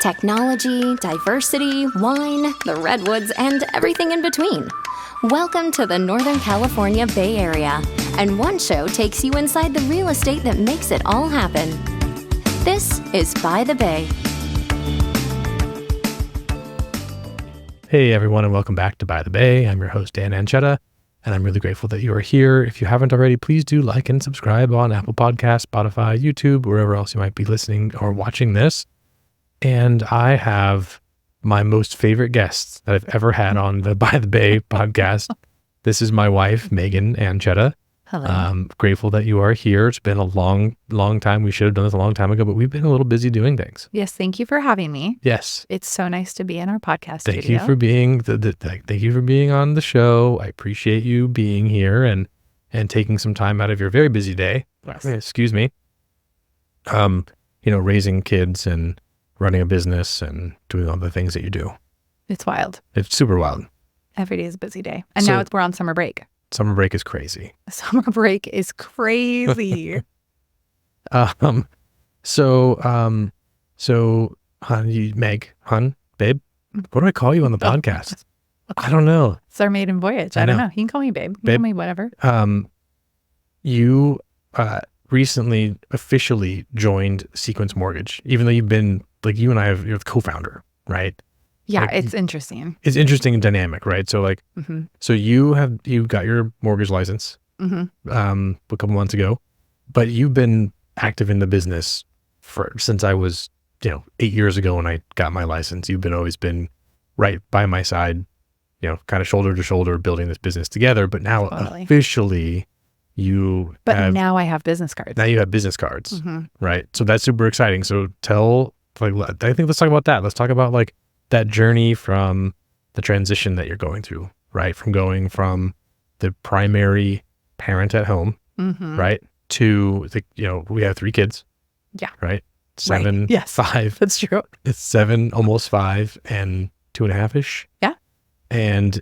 Technology, diversity, wine, the redwoods, and everything in between. Welcome to the Northern California Bay Area, and one show takes you inside the real estate that makes it all happen. This is By the Bay. Hey everyone, and welcome back to By the Bay. I'm your host, Dan Ancheta, and I'm really grateful that you are here. If you haven't already, please do like and subscribe on Apple Podcasts, Spotify, YouTube, wherever else you might be listening or watching this. And I have my most favorite guests that I've ever had on the By the Bay podcast. This is my wife, Megan Ancheta. Hello. Grateful that you are here. It's been a long time. We should have done this a long time ago, but we've been a little busy doing things. Yes, thank you for having me. Yes. It's so nice to be in our podcast Thank studio. you for being thank you for being on the show. I appreciate you being here and taking some time out of your very busy day. Yes. Excuse me. Raising kids and running a business and doing all the things that you do. It's wild. It's super wild. Every day is a busy day. And So- now we're on summer break. Summer break is crazy. Summer break is crazy. So, Meg, babe, what do I call you on the podcast? I don't know. It's our maiden voyage. I I don't know. know. You can call me babe. You can Babe. call me whatever. You recently officially joined Sequence Mortgage, even though you've been, like, you're the co-founder, right? Yeah, like, it's interesting. It's interesting and dynamic, right? So like, Mm-hmm. so you got your mortgage license Mm-hmm. a couple months ago, but you've been active in the business since I was, 8 years ago when I got my license. You've always been right by my side, kind of shoulder to shoulder building this business together. But now Totally. officially But now I have business cards. now you have business cards, Mm-hmm. right? So that's super exciting. So I think let's talk about that. Let's talk about like that journey from the transition that you're going through, right? From going from the primary parent at home, Mm-hmm. right? To we have 3 kids. Yeah. Right. 7, Yes. 5. That's true. It's 7, almost 5, and 2.5-ish. Yeah. And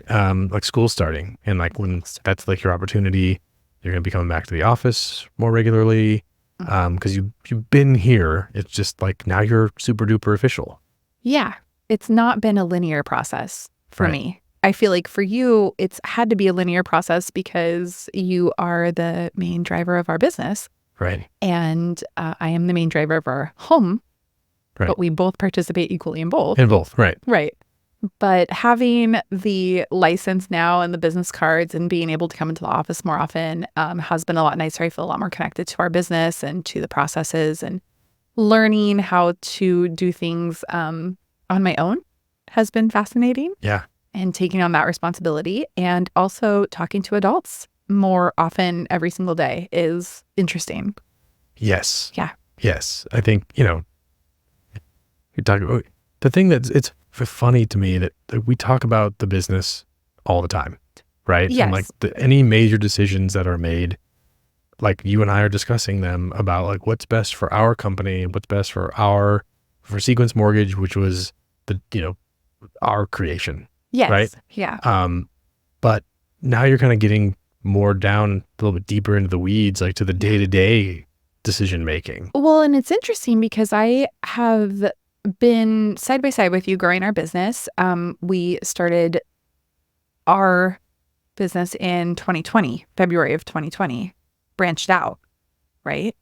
like school starting, and like when that's like your opportunity, you're gonna be coming back to the office more regularly, because you've been here. It's just like now you're super duper official. Yeah. It's not been a linear process for Right. me. I feel like for you, it's had to be a linear process because you are the main driver of our business. Right. And I am the main driver of our home, Right. but we both participate equally in both. In both. Right. Right. But having the license now and the business cards and being able to come into the office more often has been a lot nicer. I feel a lot more connected to our business and to the processes, and learning how to do things on my own has been fascinating. Yeah. And taking on that responsibility, and also talking to adults more often every single day is interesting. Yes. Yeah. Yes. I think, you're talking about the thing it's funny to me that we talk about the business all the time, right? Yes. And like any major decisions that are made, like you and I are discussing them about like what's best for our company, what's best for Sequence Mortgage, which was our creation. Yes. Right? Yeah. But now you're kind of getting more down a little bit deeper into the weeds, like to the day-to-day decision making. Well, and it's interesting because I have been side by side with you growing our business. We started our business in 2020, February of 2020, branched out, right?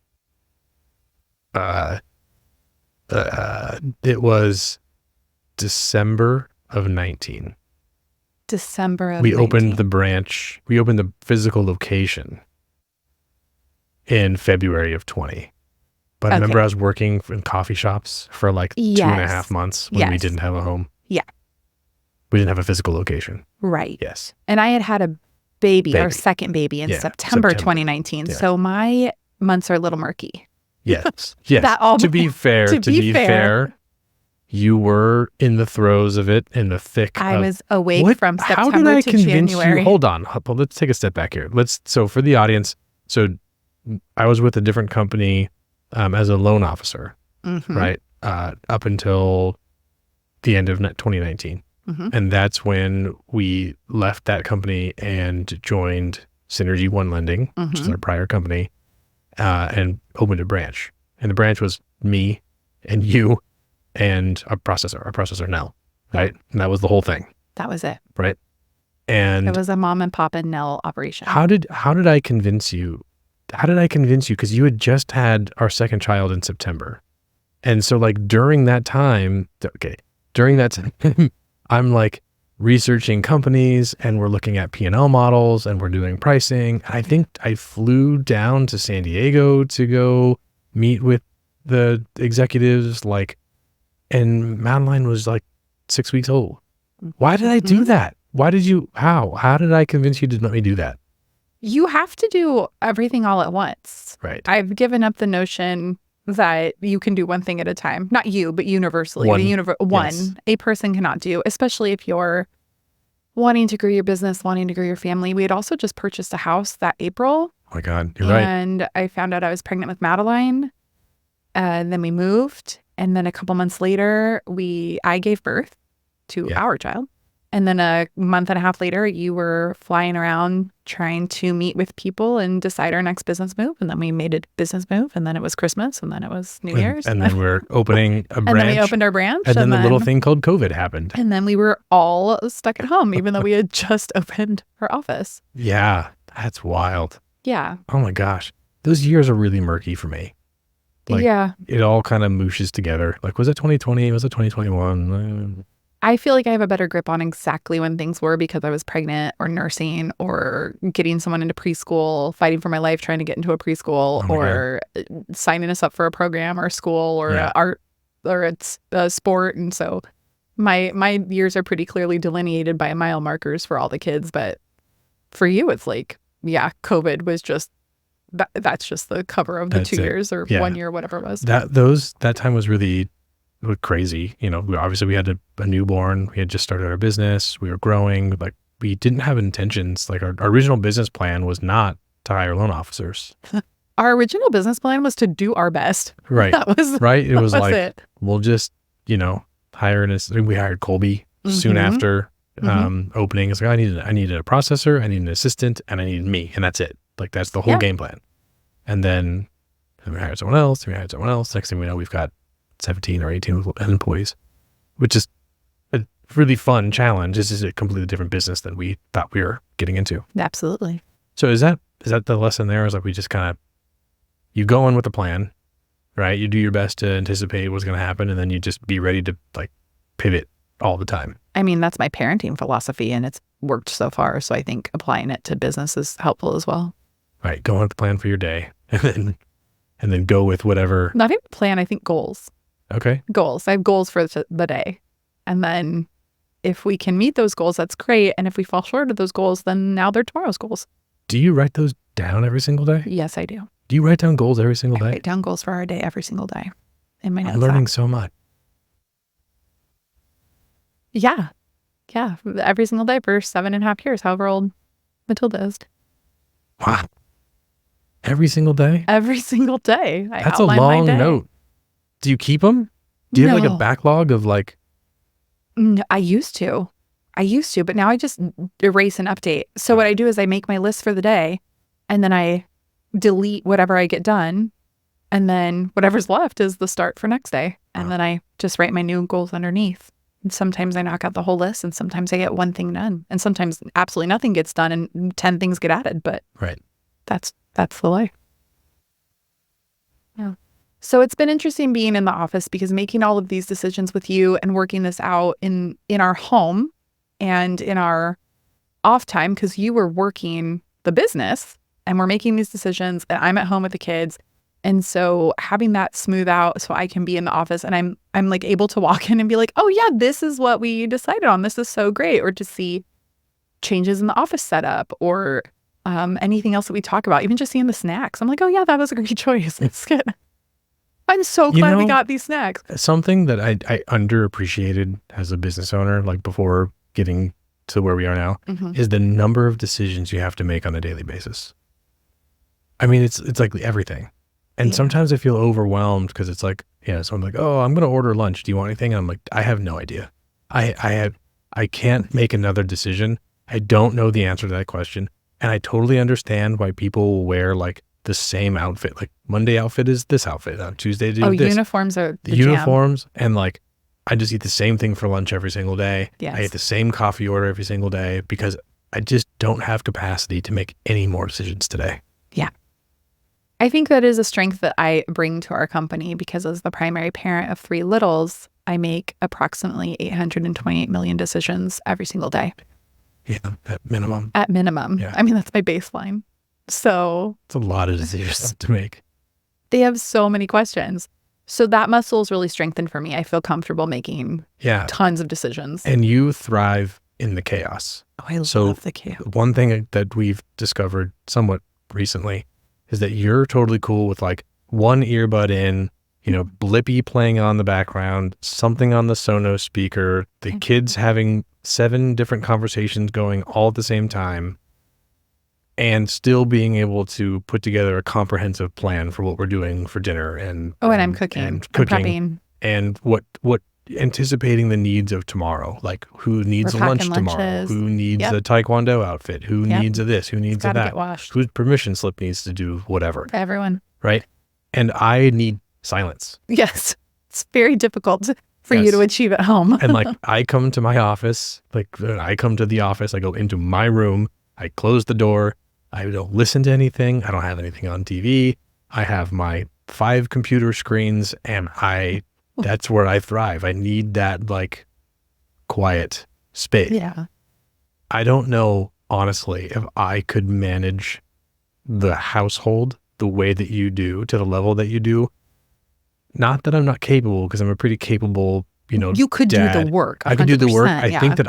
It was December of 19. December of We opened 19. the branch. We opened the physical location in February of 20. But I remember Okay. I was working in coffee shops for like 2.5 Yes. months when we Yes. didn't have a home. Yeah. We didn't have a physical location. Right. Yes. And I had a baby, our Baby. second baby, in Yeah, September September. 2019. Yeah. So my months are a little murky. Yes. Yes. That all- to be fair, to be fair, you were in the throes of it, in the thick I of was awake What- from How did September I to convince January. you? Hold on. Let's take a step back here. So for the audience, so I was with a different company as a loan officer, Mhm. right? Up until the end of 2019. Mhm. And that's when we left that company and joined Synergy One Lending, which is Mhm. our prior company, and opened a branch. And the branch was me and you and a processor Nell, right? And that was the whole thing, That was it. right? And It was a mom and pop and Nell operation. how did I convince you? How did I convince you? Because you had just had our second child in September. And so like during that time, I'm like researching companies and we're looking at P&L models and we're doing pricing. I think I flew down to San Diego to go meet with the executives, like, and Madeline was like 6 weeks old. Why did I do that? How did I convince you to let me do that? You have to do everything all at once. Right. I've given up the notion that you can do one thing at a time. Not you, but universally. Yes. A person cannot do, especially if you're wanting to grow your business, wanting to grow your family. We had also just purchased a house that April. Oh my God, you're right. And I found out I was pregnant with Madeline. And then we moved. And then a couple months later, I gave birth to our child. And then a month and a half later, you were flying around trying to meet with people and decide our next business move. And then we made a business move. And then it was Christmas. And then it was New Year's. And then we're opening a branch. And then we opened our branch. And then the little thing called COVID happened. And then we were all stuck at home, even though we had just opened our office. Yeah, that's wild. Yeah. Oh my gosh. Those years are really murky for me. Like, yeah. It all kind of mooshes together. Like, was it 2020? Was it 2021? I feel like I have a better grip on exactly when things were because I was pregnant or nursing or getting someone into preschool, fighting for my life, trying to get into a preschool or signing us up for a program or school or art or it's a sport. And so my years are pretty clearly delineated by mile markers for all the kids. But for you, it's like, COVID was just, that's just the cover of the 2 years or 1 year, whatever it was. That time was really crazy. You know, we had a newborn. We had just started our business. We were growing. Like, we didn't have intentions. Like, our original business plan was not to hire loan officers. Our original business plan was to do our best. Right. That was right. It was like, it. We'll just, hire we hired Colby soon after opening. It's like, I needed a processor, I needed an assistant, and I needed me. And that's it. Like, that's the whole game plan. And then we hired someone else. Next thing we know, we've got 17 or 18 employees, which is a really fun challenge. This is a completely different business than we thought we were getting into. Absolutely. So is that the lesson there? Is like we just kind of, you go in with a plan, right? You do your best to anticipate what's going to happen, and then you just be ready to like pivot all the time. I mean, that's my parenting philosophy, and it's worked so far. So I think applying it to business is helpful as well. Right. Go on with the plan for your day, and then go with whatever. Not even plan. I think goals. Okay. Goals. I have goals for the day. And then if we can meet those goals, that's great. And if we fall short of those goals, then now they're tomorrow's goals. Do you write those down every single day? Yes, I do. Do you write down goals every single day? I write down goals for our day every single day in my notes. I'm learning so much. Yeah. Yeah. Every single day for 7.5 years, however old Matilda is. Wow. Every single day? Every single day. That's a long note. Do you keep them? Do you have like a backlog of like? No, I used to, but now I just erase and update. So what I do is I make my list for the day and then I delete whatever I get done. And then whatever's left is the start for next day. And then I just write my new goals underneath. And sometimes I knock out the whole list and sometimes I get one thing done. And sometimes absolutely nothing gets done and 10 things get added. But that's the life. Yeah. So it's been interesting being in the office because making all of these decisions with you and working this out in our home and in our off time, because you were working the business and we're making these decisions and I'm at home with the kids. And so having that smooth out so I can be in the office and I'm like able to walk in and be like, oh yeah, this is what we decided on. This is so great. Or to see changes in the office setup or anything else that we talk about, even just seeing the snacks. I'm like, oh yeah, that was a great choice. It's good. I'm so glad we got these snacks. Something that I underappreciated as a business owner, like before getting to where we are now, is the number of decisions you have to make on a daily basis. I mean, it's like everything. And sometimes I feel overwhelmed because it's like, so I'm like, oh, I'm going to order lunch. Do you want anything? And I'm like, I have no idea. I can't make another decision. I don't know the answer to that question. And I totally understand why people will wear like the same outfit. Like Monday outfit is this outfit. On Tuesday do this. Uniforms are the uniforms. And like I just eat the same thing for lunch every single day. Yes. I eat the same coffee order every single day because I just don't have capacity to make any more decisions today. Yeah. I think that is a strength that I bring to our company because as the primary parent of 3 littles, I make approximately 828 million decisions every single day. Yeah, at minimum. At minimum. Yeah. I mean, that's my baseline. So It's a lot of decisions to make. they have so many questions. So that muscle is really strengthened for me. I feel comfortable making tons of decisions. And you thrive in the chaos. Oh, I love the chaos. One thing that we've discovered somewhat recently is that you're totally cool with like one earbud in, Blippy playing on the background, something on the Sonos speaker, the kids having 7 different conversations going all at the same time, and still being able to put together a comprehensive plan for what we're doing for dinner and I'm cooking. And I'm prepping. And what anticipating the needs of tomorrow, like who needs lunch tomorrow, who needs a taekwondo outfit, who needs a this, who needs a that, get washed. Whose permission slip needs to do whatever. Everyone. Right. And I need silence. Yes. It's very difficult for you to achieve at home. And like I come to my office, I go into my room, I close the door, I don't listen to anything, I don't have anything on TV, I have my 5 computer screens, and that's where I thrive. I need that like quiet space. Yeah. I don't know, honestly, if I could manage the household the way that you do, to the level that you do. Not that I'm not capable, because I'm a pretty capable, you could dad. do the work. 100%, I could do the work. I think that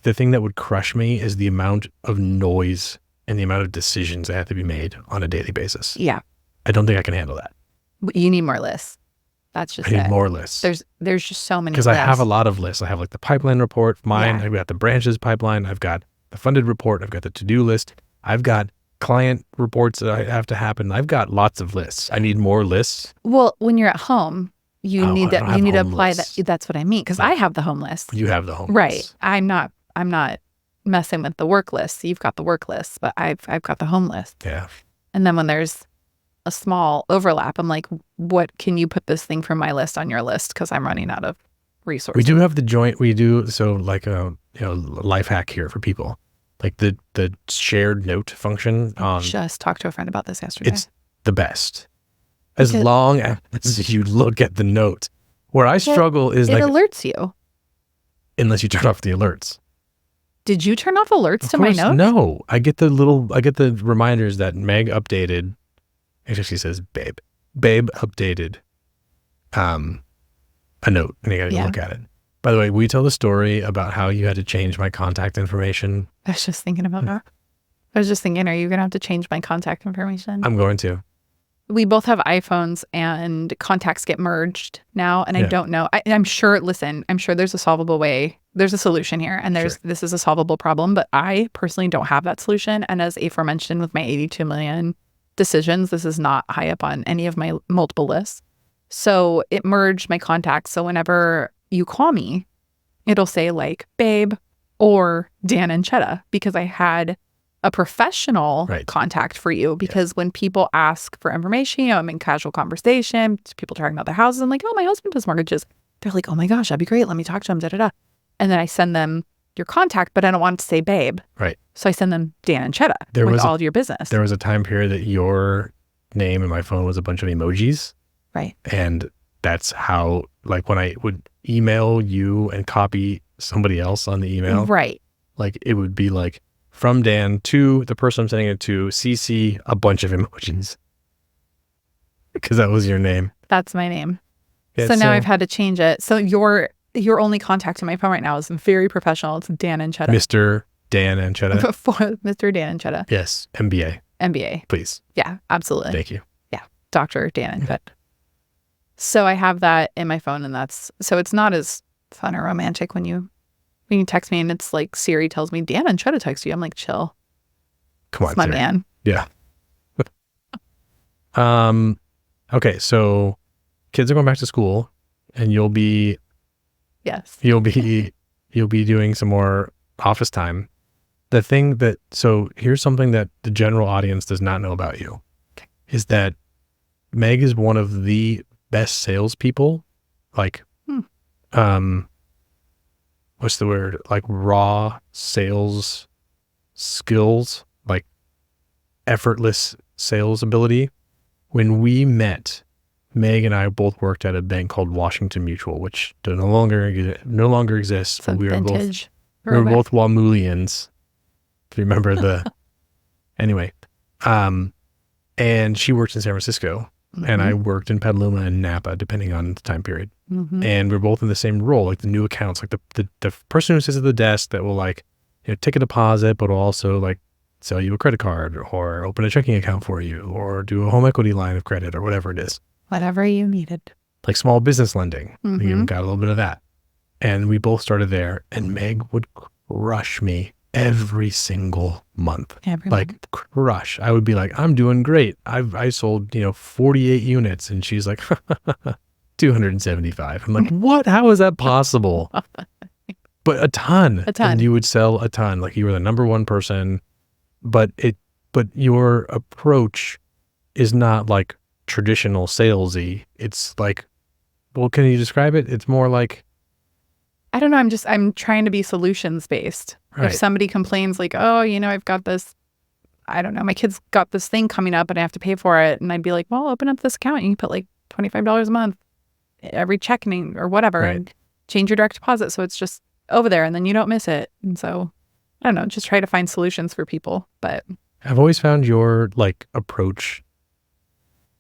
the thing that would crush me is the amount of noise and the amount of decisions that have to be made on a daily basis. Yeah. I don't think I can handle that. You need more lists. That's just I need more lists. There's just so many because I have a lot of lists. I have like the pipeline report, mine. Yeah. I've got the branches pipeline. I've got the funded report. I've got the to-do list. I've got client reports that have to happen. I've got lots of lists. I need more lists. Well, when you're at home, you need to apply lists. that. That's what I mean. Because I have the home list. You have the home right. list. I'm not messing with the work list. You've got the work list, but I've got the home list. Yeah. And then when there's a small overlap, I'm like, what can you put this thing from my list on your list? Because I'm running out of resources. We do have the joint. We do so like a life hack here for people, like the shared note function. Just talked to a friend about this yesterday. It's the best. As long as you look at the notes. Where I struggle is it like alerts you. Unless you turn off the alerts. Did you turn off alerts to my notes? No, I get the reminders that Meg updated. It actually says babe updated a note, and you gotta go look at it. By the way, will you tell the story about how you had to change my contact information? I was just thinking about that. I was just thinking, are you gonna have to change my contact information? I'm going to. We both have iPhones and contacts get merged now. And I don't know. I'm sure there's a solvable way. There's a solution here. And this is a solvable problem. But I personally don't have that solution. And as aforementioned with my 82 million decisions, this is not high up on any of my multiple lists. So it merged my contacts. So whenever you call me, it'll say like babe or Dan Ancheta, because I had a professional contact for you, because when people ask for information, I'm in casual conversation, people talking about their houses, I'm like, oh, my husband does mortgages. They're like, oh my gosh, that'd be great. Let me talk to him, da-da-da. And then I send them your contact, but I don't want it to say babe. Right. So I send them Dan Ancheta with all of your business. There was a time period that your name in my phone was a bunch of emojis. Right. And that's how, like when I would email you and copy somebody else on the email. Right. Like it would be like, from Dan to the person I'm sending it to, CC a bunch of emojis. Because that was your name. That's my name. Yeah, so now I've had to change it. So your only contact in my phone right now is very professional. It's Dan Ancheta. Mr. Dan Ancheta. Mr. Dan Ancheta. Yes. MBA. MBA. Please. Yeah, absolutely. Thank you. Yeah. Dr. Dan Ancheta. So I have that in my phone, and so it's not as fun or romantic when you text me and it's like Siri tells me Dan Ancheta text you. I'm like, chill. Come on, it's my Siri. man. Yeah. Okay, so kids are going back to school, and you'll be doing some more office time. So here's something that the general audience does not know about you, is that Meg is one of the best salespeople, like what's the word? Like raw sales skills, like effortless sales ability. When we met, Meg and I both worked at a bank called Washington Mutual, which no longer exists. Some But we were vintage. both Wamulians. If you remember anyway. And she worked in San Francisco, and I worked in Petaluma and Napa, depending on the time period. And we're both in the same role, like the new accounts, like the person who sits at the desk that will like, take a deposit, but will also like sell you a credit card or open a checking account for you or do a home equity line of credit or whatever it is. Whatever you needed. Like small business lending. We even got a little bit of that. And we both started there, and Meg would crush me every single month. Crush. I would be like, I'm doing great. I sold, 48 units. And she's like, 275. I'm like, what? How is that possible? But a ton. And you would sell a ton. Like you were the number one person, but your approach is not like traditional salesy. It's like, well, can you describe it? It's more like, I don't know. I'm trying to be solutions based. Right. If somebody complains like, oh, I've got this, I don't know, my kid's got this thing coming up and I have to pay for it. And I'd be like, well, open up this account and you put like $25 a month every checking or whatever, and change your direct deposit. So it's just over there and then you don't miss it. And so I don't know, just try to find solutions for people. But I've always found your like approach.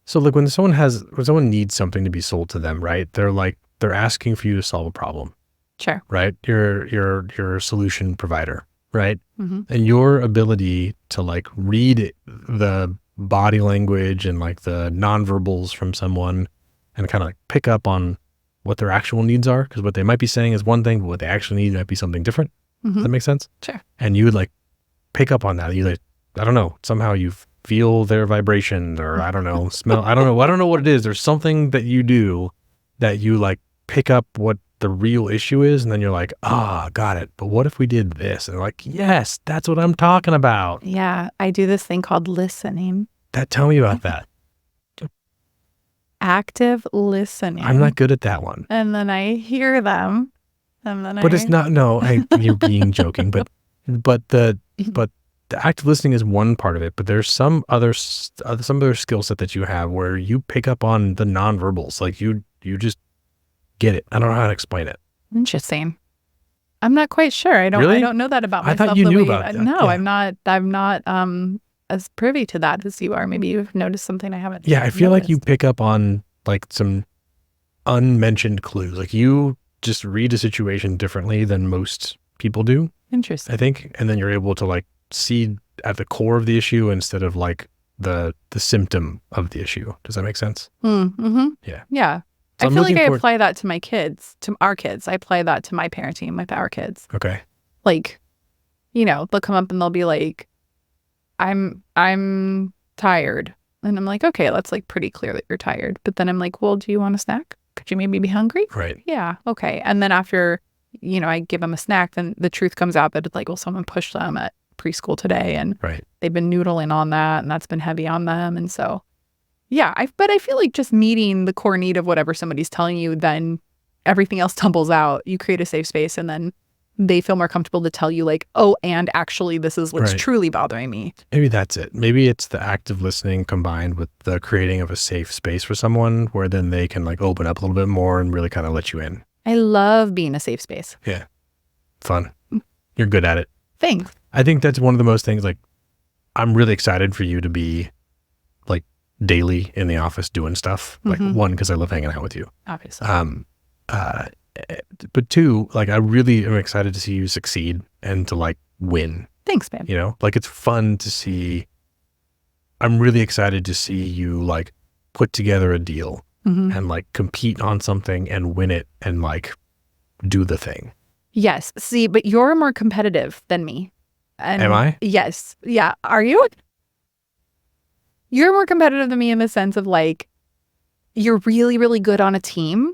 So like when someone needs something to be sold to them, right? They're asking for you to solve a problem. Sure. Right? You're a solution provider, right? And your ability to like read the body language and like the nonverbals from someone and kind of like pick up on what their actual needs are, because what they might be saying is one thing, but what they actually need might be something different. Does that make sense? Sure. And you would like pick up on that. You like, I don't know, somehow you feel their vibration, or I don't know, smell. I don't know what it is. There's something that you do that you like pick up what the real issue is, and then you're like, got it. But what if we did this? And they're like, yes, that's what I'm talking about. Yeah, I do this thing called listening. Tell me about that. Active listening. I'm not good at that one. And then I hear them, and then But it's not. No, you're being joking. But the active listening is one part of it. But there's some other skill set that you have where you pick up on the nonverbals. Like you just get it. I don't know how to explain it. Interesting. I'm not quite sure. I don't know that about myself. I thought you knew about that. No, yeah. I'm not as privy to that as you are. Maybe you've noticed something I haven't. Yeah, I feel like you pick up on like some unmentioned clues. Like you just read a situation differently than most people do. Interesting. I think. And then you're able to like see at the core of the issue instead of like the symptom of the issue. Does that make sense? Mm-hmm. Yeah. Yeah. So I feel like I apply that to my kids, to our kids. I apply that to my parenting with our kids. Okay. Like, they'll come up and they'll be like, I'm tired. And I'm like, okay, that's like pretty clear that you're tired. But then I'm like, well, do you want a snack? Could you maybe be hungry? Right. Yeah. Okay. And then after, I give them a snack, then the truth comes out that it's like, well, someone pushed them at preschool today and they've been noodling on that and that's been heavy on them. And so, yeah, but I feel like just meeting the core need of whatever somebody's telling you, then everything else tumbles out. You create a safe space and then they feel more comfortable to tell you like, oh, and actually this is what's truly bothering me. Maybe that's it. Maybe it's the active listening combined with the creating of a safe space for someone where then they can like open up a little bit more and really kind of let you in. I love being a safe space. Yeah. Fun. You're good at it. Thanks. I think that's one of the most things, like, I'm really excited for you to be like daily in the office doing stuff. Like one, because I love hanging out with you. Obviously. But two, like I really am excited to see you succeed and to like win. Thanks, babe. Like it's fun to see. I'm really excited to see you like put together a deal and like compete on something and win it and like do the thing. Yes. See, but you're more competitive than me. And am I? Yes. Yeah. Are you? You're more competitive than me in the sense of like, you're really, really good on a team.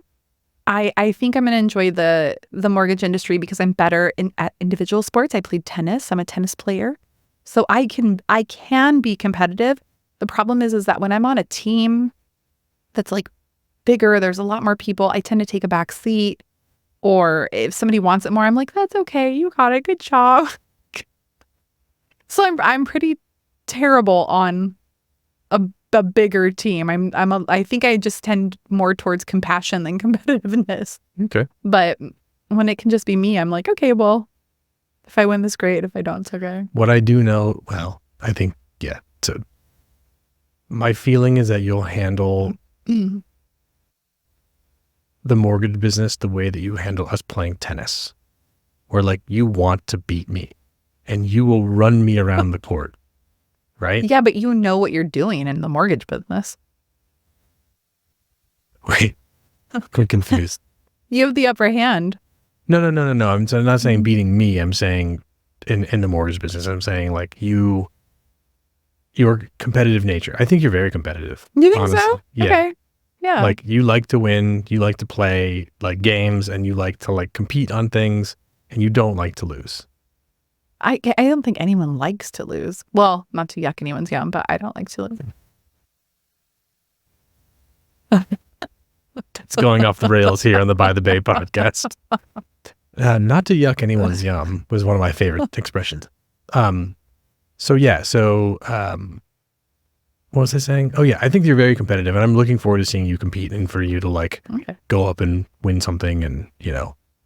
I think I'm going to enjoy the mortgage industry because I'm better at individual sports. I played tennis. I'm a tennis player. So I can be competitive. The problem is that when I'm on a team that's like bigger, there's a lot more people, I tend to take a back seat. Or if somebody wants it more, I'm like, that's okay. You got it. Good job. So I'm pretty terrible on a bigger team. I think I just tend more towards compassion than competitiveness. Okay. But when it can just be me, I'm like, okay, well, if I win this, great. If I don't, it's okay. What I do know, well, I think, yeah. So my feeling is that you'll handle Mm. the mortgage business the way that you handle us playing tennis, where like you want to beat me and you will run me around the court, right? Yeah, but you know what you're doing in the mortgage business. Wait, I'm confused. You have the upper hand. No. I'm not saying beating me. I'm saying in the mortgage business, I'm saying like your competitive nature. I think you're very competitive. You think honestly. so? Yeah. Okay. Yeah. Like you like to win, you like to play like games, and you like to like compete on things, and you don't like to lose. I don't think anyone likes to lose. Well, not to yuck anyone's yum, but I don't like to lose. It's going off the rails here on the By the Bay podcast. Not to yuck anyone's yum was one of my favorite expressions. What was I saying? Oh yeah, I think you're very competitive, and I'm looking forward to seeing you compete and for you to like go up and win something, and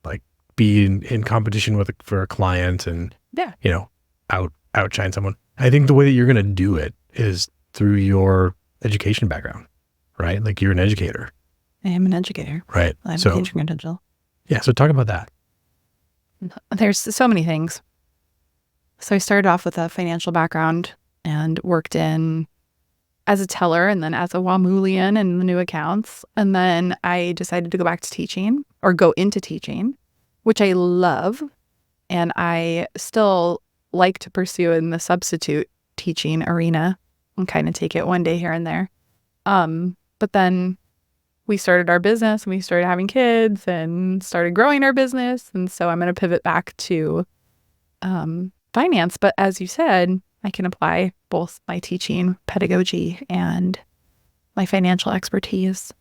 like be in competition for a client, and outshine someone. I think the way that you're gonna do it is through your education background, right? Like you're an educator. I am an educator. Right. I'm so teaching potential. yeah, so talk about that. There's so many things. So I started off with a financial background and worked in as a teller and then as a Wamulian in the new accounts. And then I decided to go back to teaching or go into teaching, which I love. And I still like to pursue in the substitute teaching arena and kind of take it one day here and there. But then we started our business and we started having kids and started growing our business. And so I'm going to pivot back to finance. But as you said, I can apply both my teaching, pedagogy, and my financial expertise.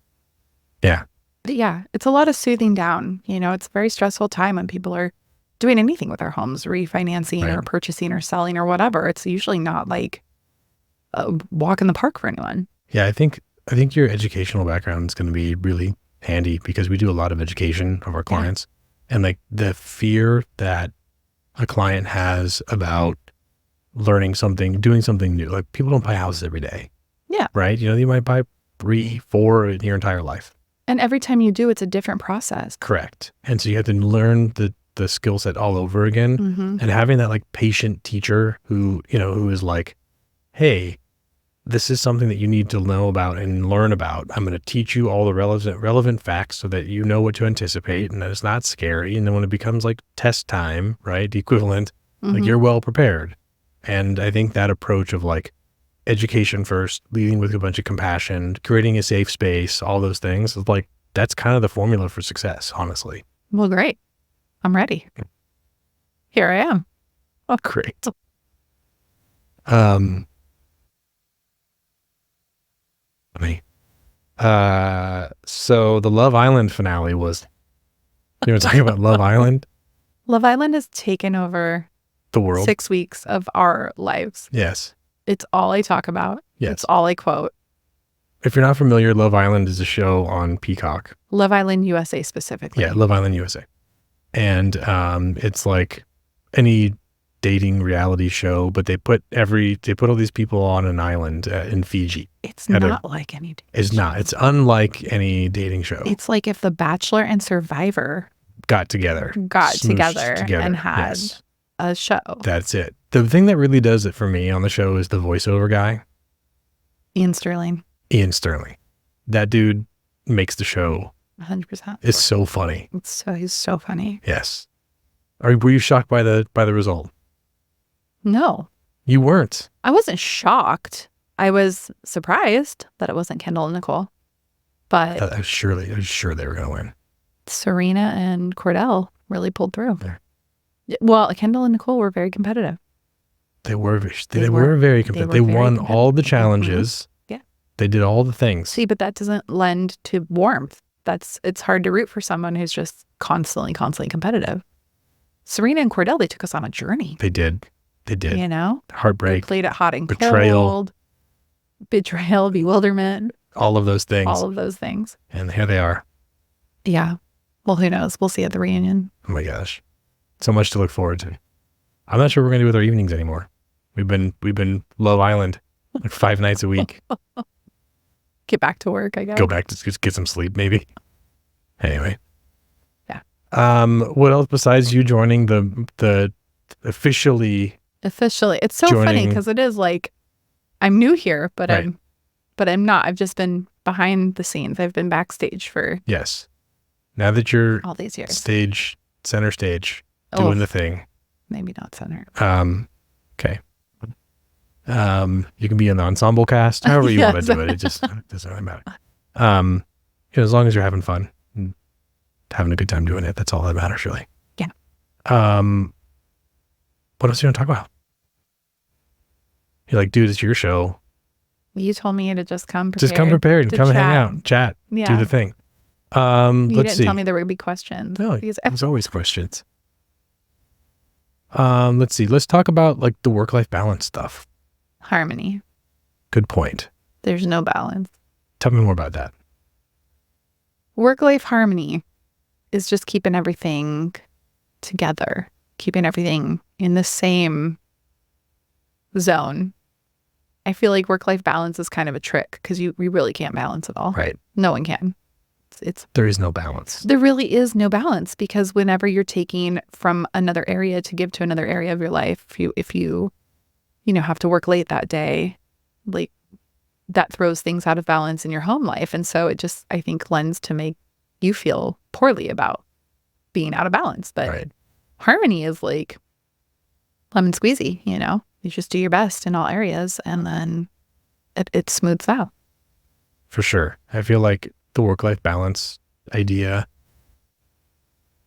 Yeah. Yeah, it's a lot of soothing down. It's a very stressful time when people are doing anything with their homes, refinancing or purchasing or selling or whatever. It's usually not like a walk in the park for anyone. Yeah, I think your educational background is going to be really handy because we do a lot of education of our clients, and like the fear that a client has about learning something, doing something new. Like people don't buy houses every day. Yeah. Right? You might buy 3, 4 in your entire life. And every time you do, it's a different process. Correct. And so you have to learn the skill set all over again. Mm-hmm. And having that like patient teacher who is like, hey, this is something that you need to know about and learn about. I'm going to teach you all the relevant facts so that you know what to anticipate and that it's not scary. And then when it becomes like test time, right, the equivalent, like you're well prepared. And I think that approach of like education first, leading with a bunch of compassion, creating a safe space, all those things, is like that's kind of the formula for success, honestly. Well, great. I'm ready. Here I am. Oh, great. So the Love Island finale was, you want to talk about Love Island? Love Island has taken over the world. 6 weeks of our lives. Yes. It's all I talk about. Yes. It's all I quote. If you're not familiar, Love Island is a show on Peacock. Love Island USA specifically. Yeah, Love Island USA. And it's like any dating reality show, but they put all these people on an island in Fiji. It's not like any dating It's show. not. It's unlike any dating show. It's like if The Bachelor and Survivor got together and had a show. That's it. The thing that really does it for me on the show is the voiceover guy. Ian Sterling. That dude makes the show 100%. It's so funny. He's so funny. Yes. Were you shocked by the result? No. You weren't. I wasn't shocked. I was surprised that it wasn't Kendall and Nicole. But I was sure they were going to win. Serena and Cordell really pulled through. Yeah. Well, Kendall and Nicole were very competitive. They were very competitive. They won all the challenges. Mm-hmm. Yeah. They did all the things. See, but that doesn't lend to warmth. it's hard to root for someone who's just constantly competitive. Serena and Cordell, they took us on a journey. They did. You know? Heartbreak. They played it hot and betrayal. cold. Betrayal, bewilderment. All of those things. All of those things. And here they are. Yeah. Well, who knows? We'll see at the reunion. Oh my gosh. So much to look forward to. I'm not sure what we're going to do with our evenings anymore. We've been Love Island like 5 nights a week. Get back to work, I guess. Go back to just get some sleep, maybe. Anyway. Yeah. What else besides you joining the officially? It's so funny because it is like I'm new here, but right. I'm not. I've just been behind the scenes. I've been backstage for yes. Now that you're all these years, center stage, doing the thing. Maybe not center. Okay. You can be in the ensemble cast, however you want to do it. It just doesn't really matter. As long as you're having fun and having a good time doing it, that's all that matters, really. Yeah. What else are you going to talk about? You're like, dude, it's your show. You told me to just come prepared. Just come prepared and come and hang out, chat, yeah. do the thing. You Let's didn't see. tell me there would be questions. No, there's always questions. Let's see. Let's talk about like the work-life balance stuff. Harmony. Good point. There's no balance. Tell me more about that. Work-life harmony is just keeping everything together, keeping everything in the same zone. I feel like work-life balance is kind of a trick because we really can't balance it all. Right. No one can. There is no balance. There really is no balance because whenever you're taking from another area to give to another area of your life, if you have to work late that day, like that throws things out of balance in your home life. And so it just, I think, lends to make you feel poorly about being out of balance. But right. Harmony is like lemon squeezy, you just do your best in all areas and then it smooths out. For sure. I feel like the work-life balance idea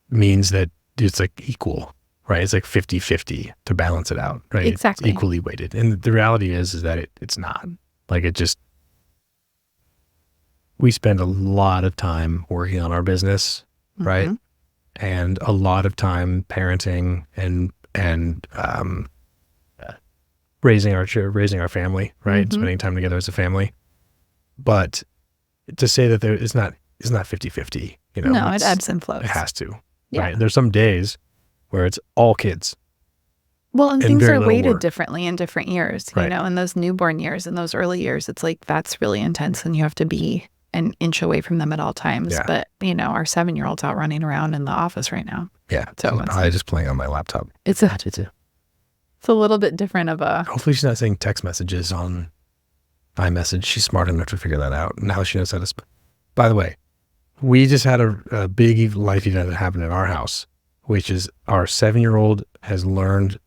means that it's like equal, right? It's like 50-50 to balance it out, right? Exactly. It's equally weighted. And the reality is that it's not. Like we spend a lot of time working on our business, right? Mm-hmm. And a lot of time parenting and raising our family, right? Mm-hmm. Spending time together as a family. But to say that it's not 50-50, no, it ebbs and flows. It has to, yeah. Right? There's some days where it's all kids. Well, and things very are little weighted work. differently in different years, Right. in those newborn years, in those early years, it's like, that's really intense and you have to be an inch away from them at all times. Yeah. But, our 7-year-old's out running around in the office right now. Yeah. So I just playing on my laptop. It's a little bit different of a... Hopefully she's not saying text messages on iMessage. She's smart enough to figure that out. Now she knows how to... By the way, we just had a big life event that happened at our house, which is our 7-year-old has learned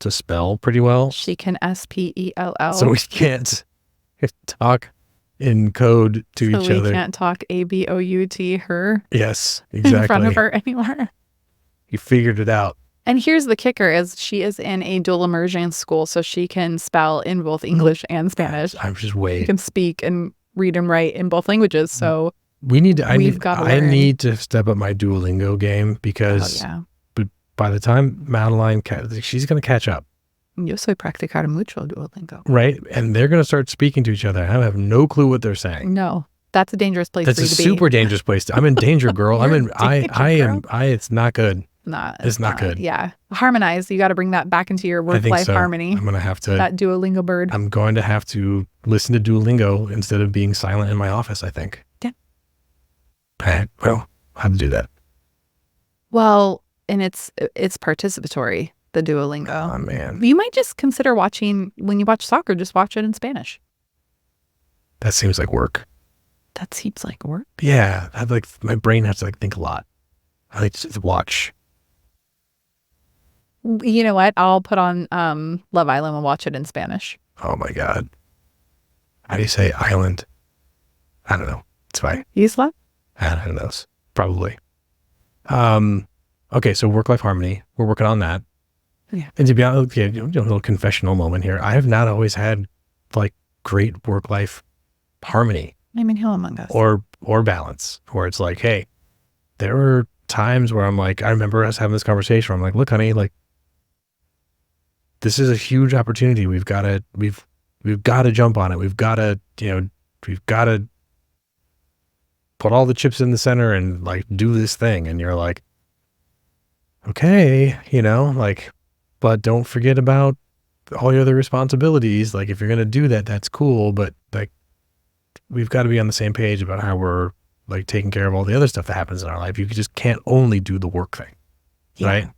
to spell pretty well. She can SPELL. So we can't talk in code to each other. We can't talk ABOUT her. Yes, exactly. In front of her anymore. You figured it out. And here's the kicker is she is in a dual immersion school, so she can spell in both English and Spanish. I'm just She can speak and read and write in both languages. So I need to step up my Duolingo game because by the time Madeline, she's going to catch up. Yo soy practicar mucho Duolingo. Right. And they're going to start speaking to each other. I have no clue what they're saying. No, that's a dangerous place for you to be. That's a super dangerous place. I'm in danger, girl. It's not good. It's not good. Yeah. Harmonize. You got to bring that back into your work-life harmony. I'm going to have to. That Duolingo bird. I'm going to have to listen to Duolingo instead of being silent in my office, I think. Yeah. Well, I'll have to do that. Well, and it's participatory, the Duolingo. Oh, man. You might just consider when you watch soccer, just watch it in Spanish. That seems like work. That seems like work? Yeah. My brain has to think a lot. I like to just watch. You know what? I'll put on Love Island and watch it in Spanish. Oh my God. How do you say island? I don't know. It's fine. Isla? Who knows? Probably. Okay, so work-life harmony. We're working on that. Yeah. And to be honest, a little confessional moment here. I have not always had great work-life harmony. I mean, who among us? Or balance, where it's like, hey, there were times where I'm like, I remember us having this conversation where I'm like, look, honey, like, this is a huge opportunity. We've got to jump on it. We've got to put all the chips in the center and like do this thing. And you're like, okay, like, but don't forget about all your other responsibilities. Like, if you're going to do that, that's cool. But like, we've got to be on the same page about how we're like taking care of all the other stuff that happens in our life. You just can't only do the work thing. Yeah. Right.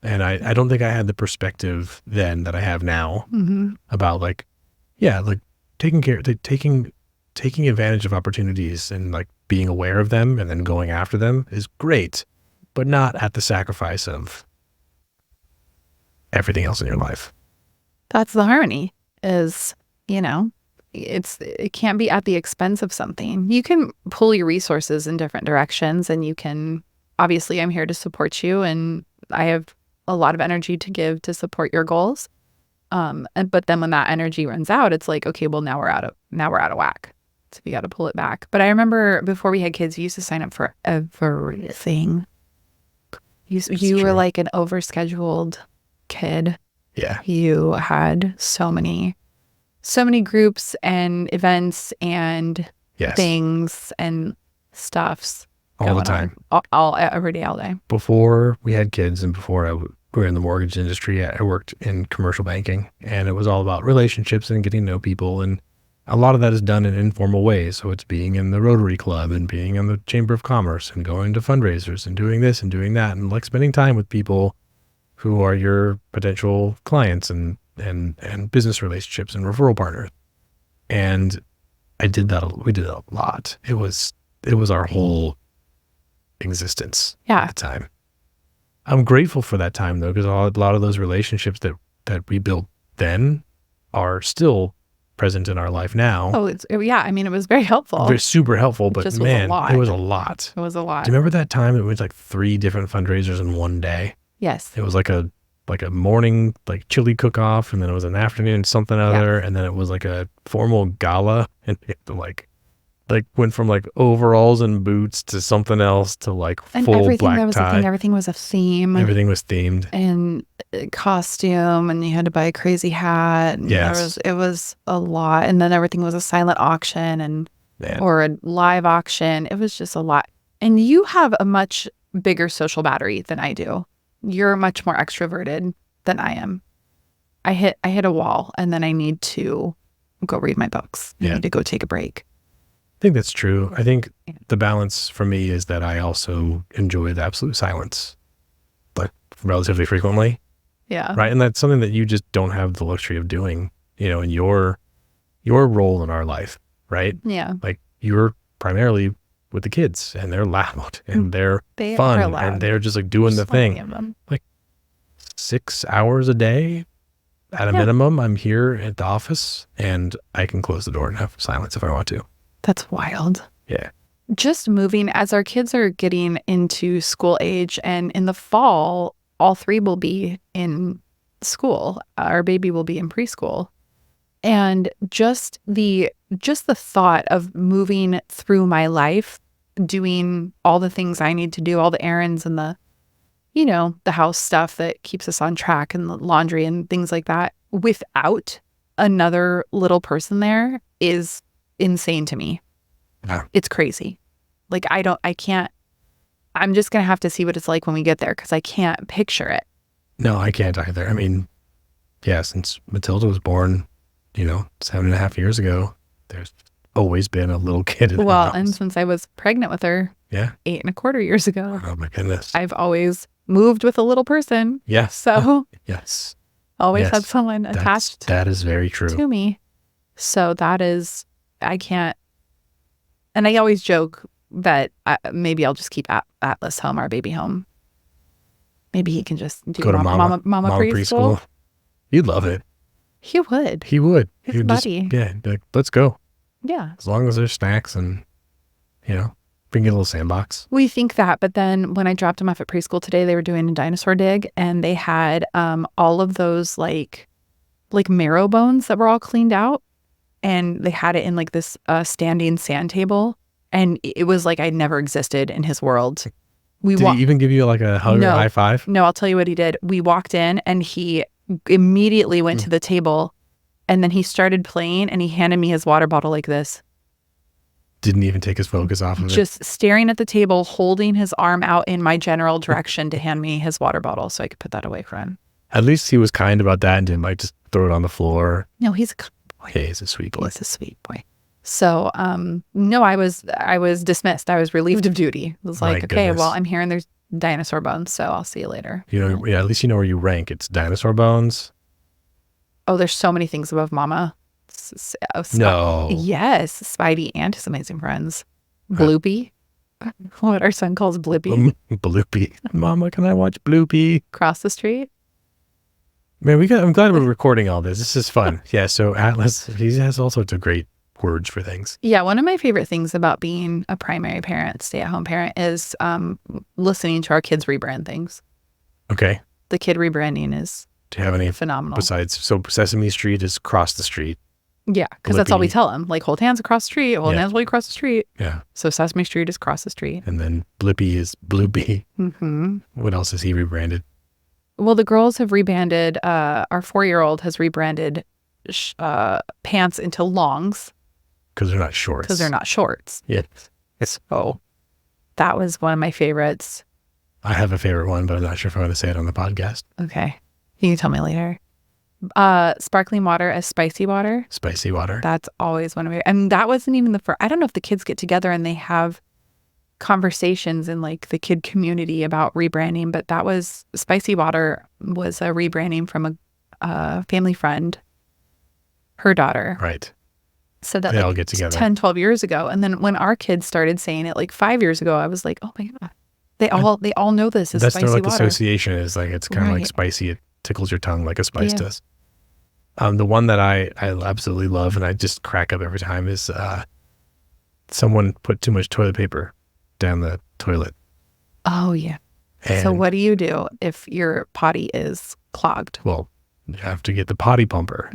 And I don't think I had the perspective then that I have now about like, yeah, like taking advantage of opportunities and like being aware of them and then going after them is great, but not at the sacrifice of everything else in your life. That's the harmony is, it can't be at the expense of something. You can pull your resources in different directions, and you can, obviously I'm here to support you, and I have a lot of energy to give to support your goals. But then when that energy runs out, it's like, okay, well, now we're out of whack. So we got to pull it back. But I remember before we had kids, we used to sign up for everything. You were like an overscheduled kid. Yeah. You had so many groups and events and things and stuffs all the time, all every day, all day. Before we had kids and before we were in the mortgage industry, I worked in commercial banking, and it was all about relationships and getting to know people. And a lot of that is done in informal ways. So it's being in the Rotary Club and being in the Chamber of Commerce and going to fundraisers and doing this and doing that, and like spending time with people who are your potential clients and business relationships and referral partners. And we did that a lot. It was our whole existence at the time. I'm grateful for that time though, because a lot of those relationships that we built then are still present in our life now. I mean, it was very helpful. Very super helpful, but man, it was a lot. It was a lot. Do you remember that time it was like 3 different fundraisers in one day? Yes. It was like a morning like chili cook-off, and then it was an afternoon something other, and then it was like a formal gala, and it like went from like overalls and boots to something else to like full black tie. Everything was a theme. Everything was themed. And costume, and you had to buy a crazy hat. And it was a lot. And then everything was a silent auction or a live auction. It was just a lot. And you have a much bigger social battery than I do. You're much more extroverted than I am. I hit a wall, and then I need to go read my books. I need to go take a break. I think that's true. I think the balance for me is that I also enjoy the absolute silence, like relatively frequently. Yeah. Right. And that's something that you just don't have the luxury of doing, in your role in our life. Right. Yeah. Like you're primarily with the kids, and they're loud and they're fun and they're just like doing the thing. Like 6 hours a day at a minimum, I'm here at the office, and I can close the door and have silence if I want to. That's wild. Yeah. Just moving as our kids are getting into school age, and in the fall, all 3 will be in school. Our baby will be in preschool. And just the thought of moving through my life, doing all the things I need to do, all the errands and the house stuff that keeps us on track, and the laundry and things like that, without another little person there is insane to me. Yeah. It's crazy. Like I'm just going to have to see what it's like when we get there, because I can't picture it. No, I can't either. I mean, since Matilda was born, 7.5 years ago, there's always been a little kid in the house. And since I was pregnant with her 8.25 years ago. Oh my goodness. I've always moved with a little person. Yes. So yes. Always had someone attached. That is very true. To me. So that is, I can't. And I always joke that maybe I'll just keep Atlas home, our baby home. Maybe he can just go to mama preschool. You'd love it. He would. He would. His buddy. Be like, let's go. Yeah. As long as there's snacks and, we can get a little sandbox. We think that, but then when I dropped him off at preschool today, they were doing a dinosaur dig, and they had all of those like marrow bones that were all cleaned out. and they had it in like this standing sand table, and it was like I never existed in his world. Did he even give you like a hug or high five? No, I'll tell you what he did. We walked in and he immediately went to the table, and then he started playing, and he handed me his water bottle like this. Didn't even take his focus off of it. Just staring at the table, holding his arm out in my general direction to hand me his water bottle so I could put that away for him. At least he was kind about that and didn't like just throw it on the floor. No, he's a good boy. Yeah, he's a sweet boy. He's a sweet boy. So, no, I was dismissed. I was relieved of duty. It was like, okay, well, I'm here and there's dinosaur bones, so I'll see you later. At least you know where you rank. It's dinosaur bones. Oh, there's so many things above Mama. No. Yes, Spidey and his amazing friends. Bloopy. What our son calls Blippy. Bloopy. Mama, can I watch Bloopy? Cross the street. Man, I'm glad we're recording all this. This is fun. Yeah, so Atlas, he has all sorts of great words for things. Yeah, one of my favorite things about being a primary parent, stay-at-home parent, is listening to our kids rebrand things. Okay. The Kid Rebranding is Do you have any phenomenal. Besides, so Sesame Street is cross the street. Yeah, because that's all we tell them. Like, hold hands across the street. Hold hands while you cross the street. Yeah. So Sesame Street is cross the street. And then Blippy is Bloopy. Mm-hmm. What else has he rebranded? Well, the girls have rebranded. Our 4-year-old has rebranded pants into longs. Because they're not shorts. Because they're not shorts. Yes. So that was one of my favorites. I have a favorite one, but I'm not sure if I want to say it on the podcast. Okay. You can tell me later. Sparkling water as spicy water. Spicy water. That's always one of my, and that wasn't even the first. I don't know if the kids get together and they have conversations in like the kid community about rebranding, but that was spicy water was a rebranding from a family friend, her daughter. Right. So that they like all get together 10, 12 years ago. And then when our kids started saying it like 5 years ago, I was like, oh my God, they all know this is spicy water. That's their like association is like, it's kind of like spicy. It tickles your tongue like a spice does. The one that I absolutely love and I just crack up every time is someone put too much toilet paper down the toilet. Oh yeah. And so what do you do if your potty is clogged? Well, you have to get the potty pumper.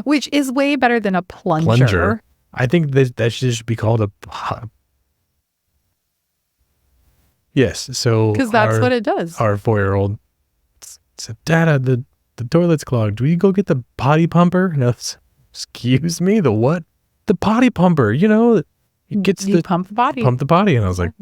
Which is way better than a plunger. I think that should just be called a yes. So because that's what it does. Our 4-year-old said, "Dada, the toilet's clogged. Will you go get the potty pumper?" No, excuse me, the what? The potty pumper. You know, it gets you pump the potty. Pump the potty, and I was like,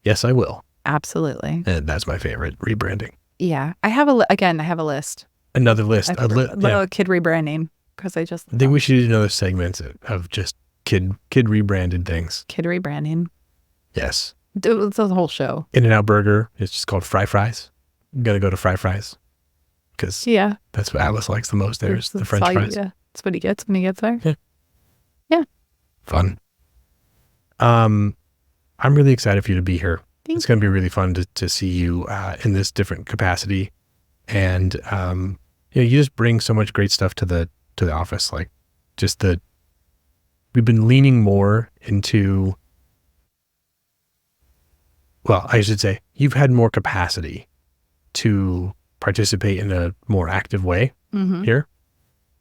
"Yes, I will." Absolutely. And that's my favorite rebranding. Yeah, I have a list. Another list. Kid rebranding. Because I think we should do another segment of just kid rebranded things. Kid rebranding. Yes. It's a whole show. In-N-Out Burger. It's just called Fry Fries. I'm going to go to Fry Fries. Because that's what Atlas likes the most. There's the French fries. Yeah. That's what he gets when he gets there. Yeah. Fun. I'm really excited for you to be here. It's going to be really fun to see you in this different capacity. And you just bring so much great stuff to the office. Like just we've been leaning more into, well, I should say you've had more capacity to participate in a more active way here.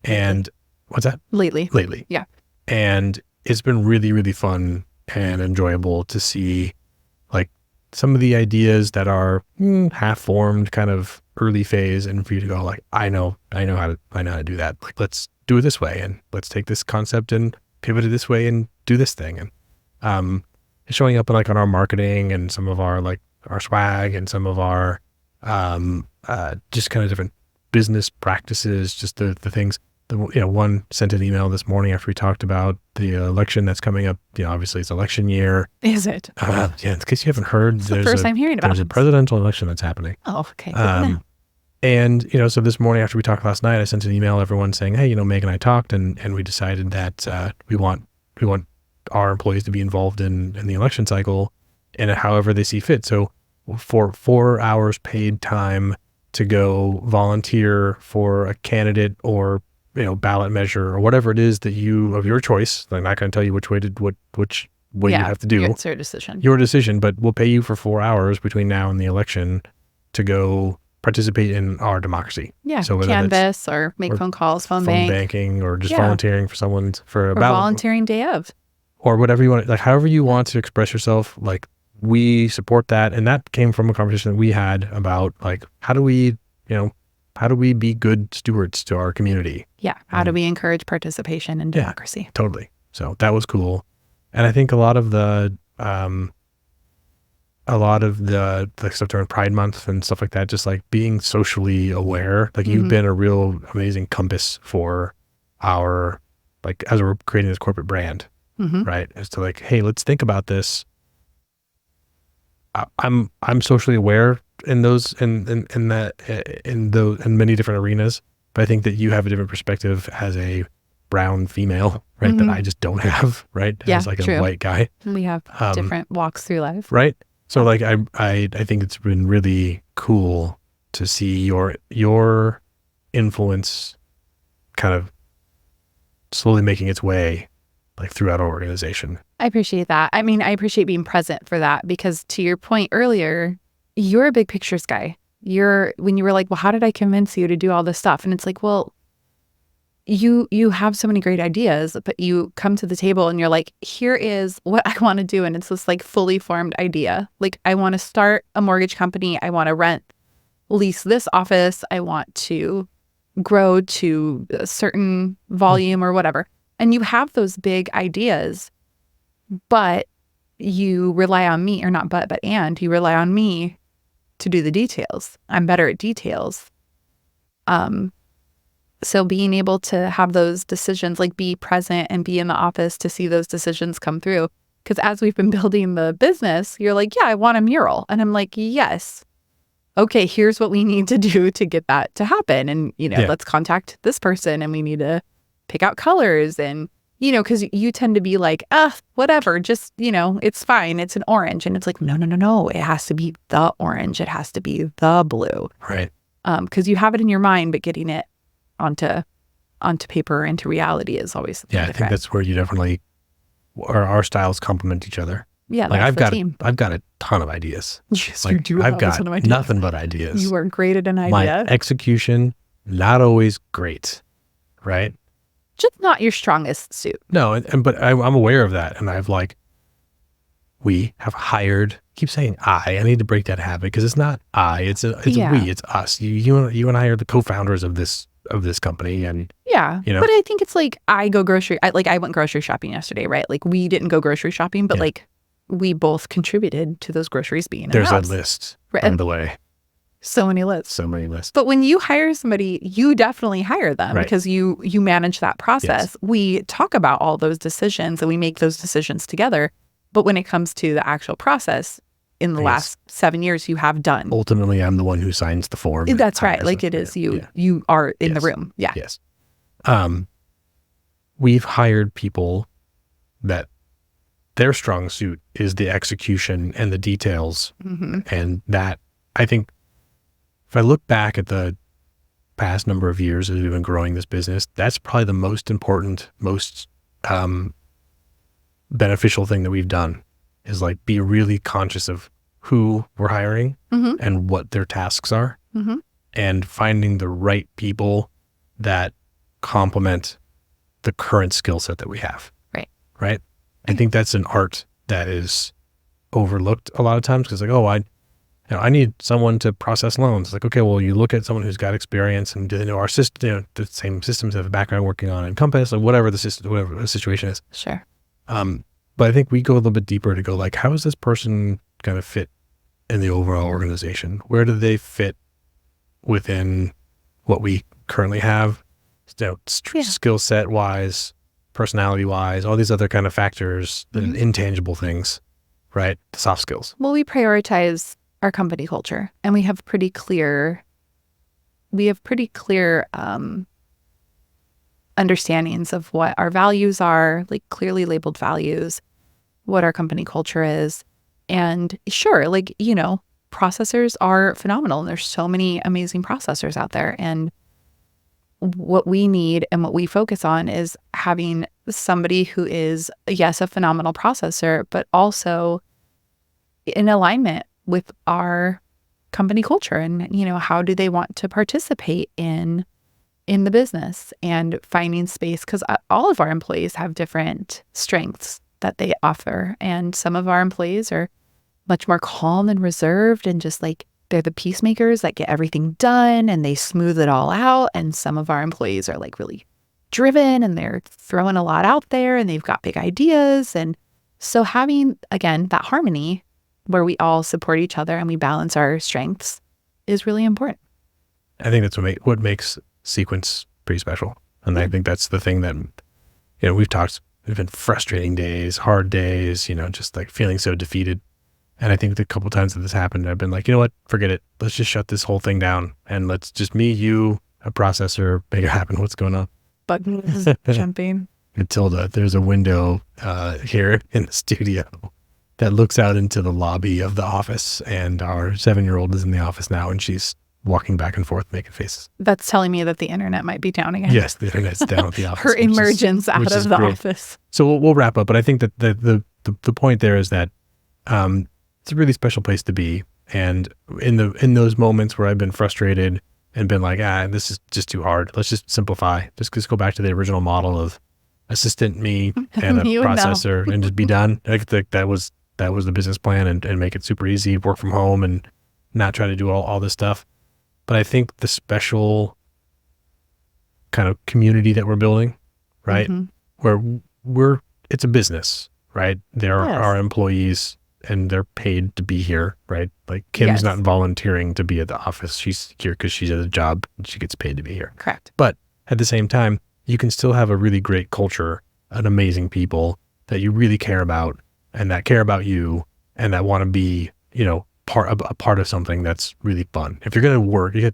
And what's that? Lately. Yeah. And it's been really, really fun and enjoyable to see like some of the ideas that are half formed, kind of early phase, and for you to go like, I know how to do that. Like, let's do it this way, and let's take this concept and pivot it this way and do this thing. And showing up on our marketing and some of our our swag and some of our just kind of different business practices, just the things. One sent an email this morning after we talked about the election that's coming up. Obviously it's election year. Is it? Yeah, in case you haven't heard, it's the first time hearing about it. There's a presidential election that's happening. Oh, okay. And, so this morning after we talked last night, I sent an email to everyone saying, hey, Meg and I talked and we decided that we want our employees to be involved in the election cycle and however they see fit. So for 4 hours paid time to go volunteer for a candidate or ballot measure or whatever it is that of your choice. I'm not going to tell you which way you have to do. It's your decision. Your decision, but we'll pay you for 4 hours between now and the election to go participate in our democracy. Yeah. So whether Canvas or make phone calls, phone bank. banking, or just Yeah. volunteering for someone for Or about volunteering day of. or whatever you want, like however you want to express yourself, like we support that. And that came from a conversation that we had about like, how do we be good stewards to our community? Yeah. How do we encourage participation in democracy? Yeah, totally. So that was cool. And I think a lot of the like stuff during Pride Month and stuff like that, just like being socially aware, like you've been a real amazing compass for our, like as we're creating this corporate brand, right? As to like, hey, let's think about this. I'm socially aware in those in many different arenas, but I think that you have a different perspective as a brown female, right? That I just don't have, right? Yeah, as like true. a white guy. We have different walks through life. Right. So like I think it's been really cool to see your influence kind of slowly making its way like throughout our organization. I appreciate that. I mean, I appreciate being present for that because to your point earlier, you're a big pictures guy. When you were like, well, how did I convince you to do all this stuff? And it's like, well, you have so many great ideas, but you come to the table and you're like, here is what I want to do. And it's this like fully formed idea. Like I want to start a mortgage company. I want to lease this office. I want to grow to a certain volume or whatever. And you have those big ideas, but you rely on me, or not but and you rely on me to do the details. I'm better at details. So being able to have those decisions, like be present and be in the office to see those decisions come through. Because as we've been building the business, you're like, yeah, I want a mural. And I'm like, yes. Okay, here's what we need to do to get that to happen. And, let's contact this person and we need to pick out colors. And, because you tend to be like, whatever, just, it's fine. It's an orange. And it's like, no. It has to be the orange. It has to be the blue. Right. Because you have it in your mind, but getting it onto paper, into reality is always I think that's where you definitely, or our styles complement each other. Yeah, like I've got a ton of ideas. Yes, like, you do. I've got nothing but ideas. You are great at an idea. My execution, not always great, right? Just not your strongest suit. No, but I'm aware of that, and we have hired. Keep saying I need to break that habit because it's not I, it's we, it's us. You and I are the co-founders of this company, and but I think it's like I went grocery shopping yesterday, right? Like we didn't go grocery shopping, but like we both contributed to those groceries being in the house. There's a list, by the way. So many lists. So many lists. But when you hire somebody, you definitely hire them because you manage that process. Yes. We talk about all those decisions and we make those decisions together. But when it comes to the actual process, in the last 7 years, you have done. Ultimately, I'm the one who signs the form. That's right. Like it is you. You are in the room. Yeah. Yes. We've hired people that their strong suit is the execution and the details. And that, I think, if I look back at the past number of years as we've been growing this business, that's probably the most important, most beneficial thing that we've done is like be really conscious of who we're hiring and what their tasks are and finding the right people that complement the current skill set that we have. Right. I think that's an art that is overlooked a lot of times because like, I need someone to process loans. It's like, okay, well, you look at someone who's got experience and our system, the same systems have a background working on Encompass, or whatever the situation is. Sure. But I think we go a little bit deeper to go like, how is this person going to fit in the overall organization? Where do they fit within what we currently have? Skill set wise, personality wise, all these other kind of factors, the intangible things, right? The soft skills. Well, we prioritize our company culture and we have pretty clear understandings of what our values are, like clearly labeled values, what our company culture is. And sure, like, processors are phenomenal and there's so many amazing processors out there. And what we need and what we focus on is having somebody who is, yes, a phenomenal processor, but also in alignment with our company culture and, how do they want to participate in the business, and finding space, because all of our employees have different strengths that they offer. And some of our employees are much more calm and reserved and just like, they're the peacemakers that get everything done and they smooth it all out. And some of our employees are like really driven and they're throwing a lot out there and they've got big ideas. And so having, again, that harmony where we all support each other and we balance our strengths is really important. I think that's what makes Sequence pretty special. And I think that's the thing that, we've talked, there's been frustrating days, hard days, just like feeling so defeated. And I think the couple times that this happened, I've been like, you know what, forget it. Let's just shut this whole thing down and let's just me, you, a processor, make it happen. What's going on? Buttons jumping. Matilda, there's a window here in the studio that looks out into the lobby of the office, and our 7-year-old is in the office now, and she's walking back and forth making faces. That's telling me that the internet might be down again. Yes, the internet's down at the office. Her emergence out of the office. So we'll wrap up, but I think that the point there is that it's a really special place to be, and in those moments where I've been frustrated and been like, this is just too hard. Let's just simplify. Just go back to the original model of assistant me and a processor and just be done. I think that was the business plan, and make it super easy, work from home and not try to do all this stuff. But I think the special kind of community that we're building, right? Mm-hmm. Where it's a business, right? There are our employees and they're paid to be here, right? Like Kim's not volunteering to be at the office. She's here because she's at a job and she gets paid to be here. Correct. But at the same time, you can still have a really great culture, an amazing people that you really care about and that care about you and that want to be, a part of something that's really fun. If you're going to work, you're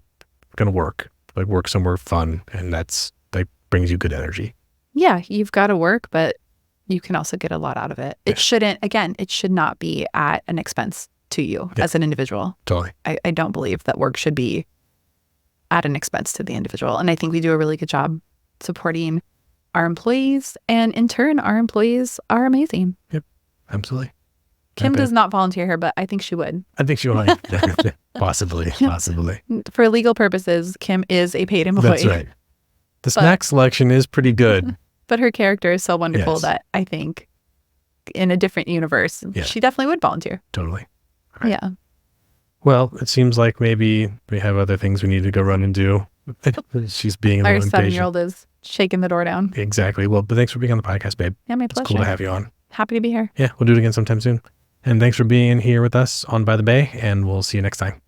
going to work somewhere fun, and that brings you good energy. Yeah, you've got to work, but you can also get a lot out of it. It should not be at an expense to you as an individual. Totally. I don't believe that work should be at an expense to the individual. And I think we do a really good job supporting our employees, and in turn, our employees are amazing. Yep, absolutely. Kim does not volunteer here, but I think she would. I think she would. Possibly. For legal purposes, Kim is a paid employee. That's right. The snack selection is pretty good. But her character is so wonderful that I think in a different universe, she definitely would volunteer. Totally. Right. Yeah. Well, it seems like maybe we have other things we need to go run and do. She's being a little impatient. Our 7-year-old is shaking the door down. Exactly. Well, but thanks for being on the podcast, babe. Yeah, my pleasure. It's cool to have you on. Happy to be here. Yeah, we'll do it again sometime soon. And thanks for being here with us on By the Bay, and we'll see you next time.